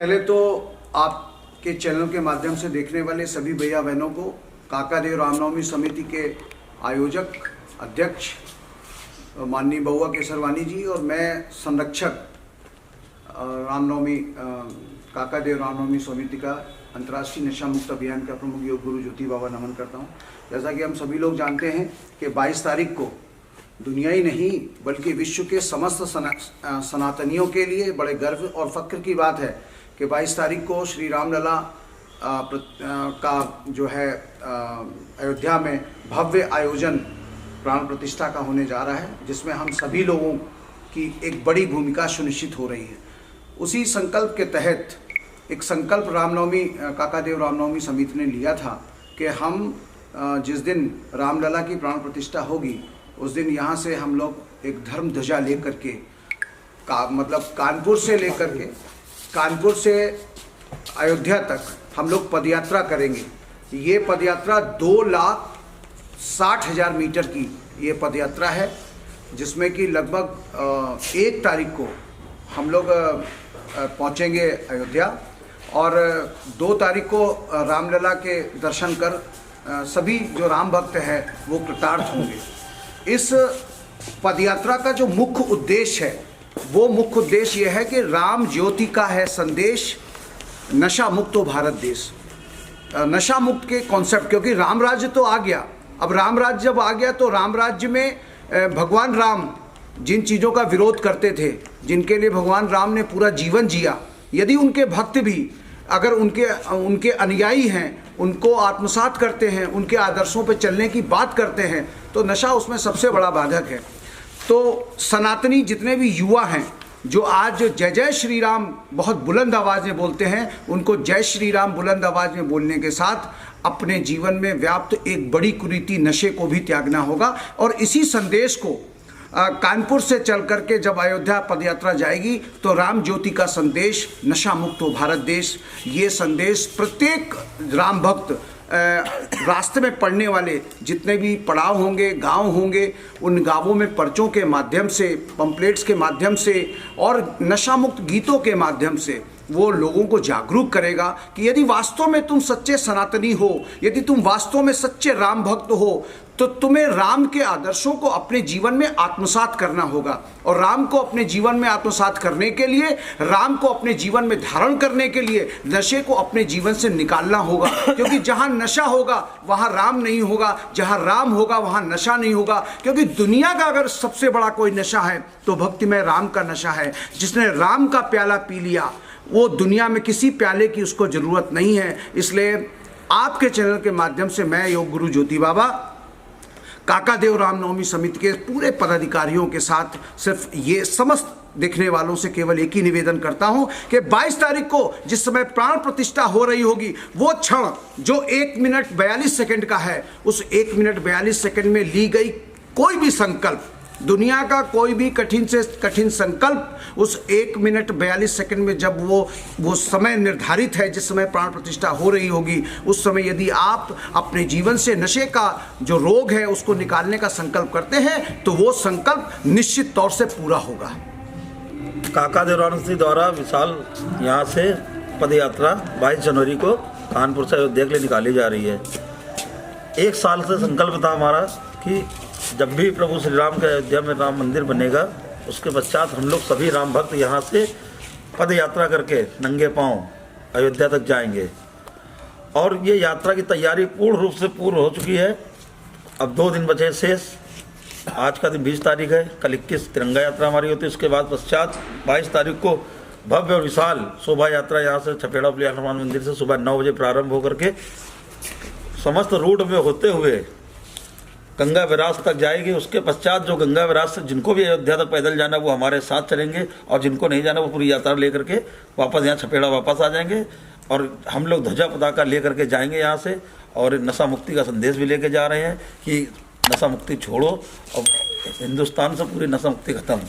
पहले तो आपके चैनल के माध्यम से देखने वाले सभी भैया बहनों को काकादेव रामनवमी समिति के आयोजक अध्यक्ष माननीय बहुआ केसरवानी जी और मैं संरक्षक रामनवमी काकादेव रामनवमी समिति का अंतर्राष्ट्रीय नशा मुक्त अभियान का प्रमुख योग गुरु ज्योति बाबा नमन करता हूँ। जैसा कि हम सभी लोग जानते हैं कि 22 तारीख को दुनिया ही नहीं बल्कि विश्व के समस्त सनातनियों के लिए बड़े गर्व और फख्र की बात है कि 22 तारीख को श्री रामलला का जो है अयोध्या में भव्य आयोजन प्राण प्रतिष्ठा का होने जा रहा है, जिसमें हम सभी लोगों की एक बड़ी भूमिका सुनिश्चित हो रही है। उसी संकल्प के तहत एक संकल्प रामनवमी काकादेव रामनवमी समिति ने लिया था कि हम जिस दिन रामलला की प्राण प्रतिष्ठा होगी उस दिन यहाँ से हम लोग एक धर्म ध्वजा लेकर के कानपुर से अयोध्या तक हम लोग पदयात्रा करेंगे। ये पदयात्रा 2,60,000 मीटर की ये पदयात्रा है, जिसमें कि लगभग 1 तारीख को हम लोग पहुँचेंगे अयोध्या और 2 तारीख को रामलला के दर्शन कर सभी जो राम भक्त हैं वो कृतार्थ होंगे। इस पदयात्रा का जो मुख्य उद्देश्य है वो मुख्य उद्देश्य यह है कि राम ज्योति का है संदेश, नशा मुक्त हो भारत देश। नशा मुक्त के कॉन्सेप्ट, क्योंकि राम राज्य तो आ गया। अब राम राज्य जब आ गया तो राम राज्य में भगवान राम जिन चीज़ों का विरोध करते थे, जिनके लिए भगवान राम ने पूरा जीवन जिया, यदि उनके भक्त भी अगर उनके अनुयायी हैं, उनको आत्मसात करते हैं, उनके आदर्शों पर चलने की बात करते हैं, तो नशा उसमें सबसे बड़ा बाधक है। तो सनातनी जितने भी युवा हैं जो आज जय जय श्री राम बहुत बुलंद आवाज़ में बोलते हैं, उनको जय श्री राम बुलंद आवाज़ में बोलने के साथ अपने जीवन में व्याप्त एक बड़ी कुरीति नशे को भी त्यागना होगा। और इसी संदेश को कानपुर से चल करके जब अयोध्या पदयात्रा जाएगी तो राम ज्योति का संदेश, नशा मुक्त हो भारत देश, ये संदेश प्रत्येक राम भक्त रास्ते में पढ़ने वाले जितने भी पड़ाव होंगे, गांव होंगे, उन गांवों में पर्चों के माध्यम से, पंपलेट्स के माध्यम से और नशा मुक्त गीतों के माध्यम से वो लोगों को जागरूक करेगा कि यदि वास्तव में तुम सच्चे सनातनी हो, यदि तुम वास्तव में सच्चे राम भक्त हो, तो तुम्हें राम के आदर्शों को अपने जीवन में आत्मसात करना होगा। और राम को अपने जीवन में आत्मसात करने के लिए, राम को अपने जीवन में धारण करने के लिए नशे को अपने जीवन से निकालना होगा। क्योंकि जहाँ नशा होगा वहाँ राम नहीं होगा, जहाँ राम होगा वहाँ नशा नहीं होगा। क्योंकि दुनिया का अगर सबसे बड़ा कोई नशा है तो भक्ति में राम का नशा है। जिसने राम का प्याला पी लिया वो दुनिया में किसी प्याले की उसको ज़रूरत नहीं है। इसलिए आपके चैनल के माध्यम से मैं योग गुरु ज्योति बाबा काकादेव रामनवमी समिति के पूरे पदाधिकारियों के साथ सिर्फ ये समस्त देखने वालों से केवल एक ही निवेदन करता हूं कि 22 तारीख को जिस समय प्राण प्रतिष्ठा हो रही होगी, वो क्षण जो 1 मिनट 42 सेकंड का है, उस 1 मिनट 42 सेकंड में ली गई कोई भी संकल्प, दुनिया का कोई भी कठिन से कठिन संकल्प, उस 1 मिनट 42 सेकंड में जब वो समय निर्धारित है, जिस समय प्राण प्रतिष्ठा हो रही होगी, उस समय यदि आप अपने जीवन से नशे का जो रोग है उसको निकालने का संकल्प करते हैं तो वो संकल्प निश्चित तौर से पूरा होगा। काकादेव रामनवमी द्वारा विशाल यहाँ से पदयात्रा 22 जनवरी को कानपुर से अयोध्या के लिए निकाली जा रही है। 1 साल से संकल्प था हमारा कि जब भी प्रभु श्री राम के अयोध्या में राम मंदिर बनेगा, उसके पश्चात हम लोग सभी राम भक्त यहाँ से पद यात्रा करके नंगे पांव अयोध्या तक जाएंगे। और ये यात्रा की तैयारी पूर्ण रूप से पूर्ण हो चुकी है। अब 2 दिन बचे शेष। आज का दिन 20 तारीख है, कल 21 तिरंगा यात्रा हमारी होती है। उसके बाद पश्चात 22 तारीख को भव्य और विशाल शोभा यात्रा यहाँ से छपेड़ा पुलिया हनुमान मंदिर से सुबह 9 बजे प्रारंभ होकर के समस्त रूट में होते हुए गंगा विराज तक जाएगी। उसके पश्चात जो गंगा विराज से जिनको भी अयोध्या तक पैदल जाना वो हमारे साथ चलेंगे, और जिनको नहीं जाना वो पूरी यात्रा लेकर के वापस यहाँ छपेड़ा वापस आ जाएंगे। और हम लोग ध्वजा पताका लेकर के जाएंगे यहाँ से, और नशा मुक्ति का संदेश भी लेके जा रहे हैं कि नशा मुक्ति छोड़ो और हिंदुस्तान से पूरी नशा मुक्ति खत्म।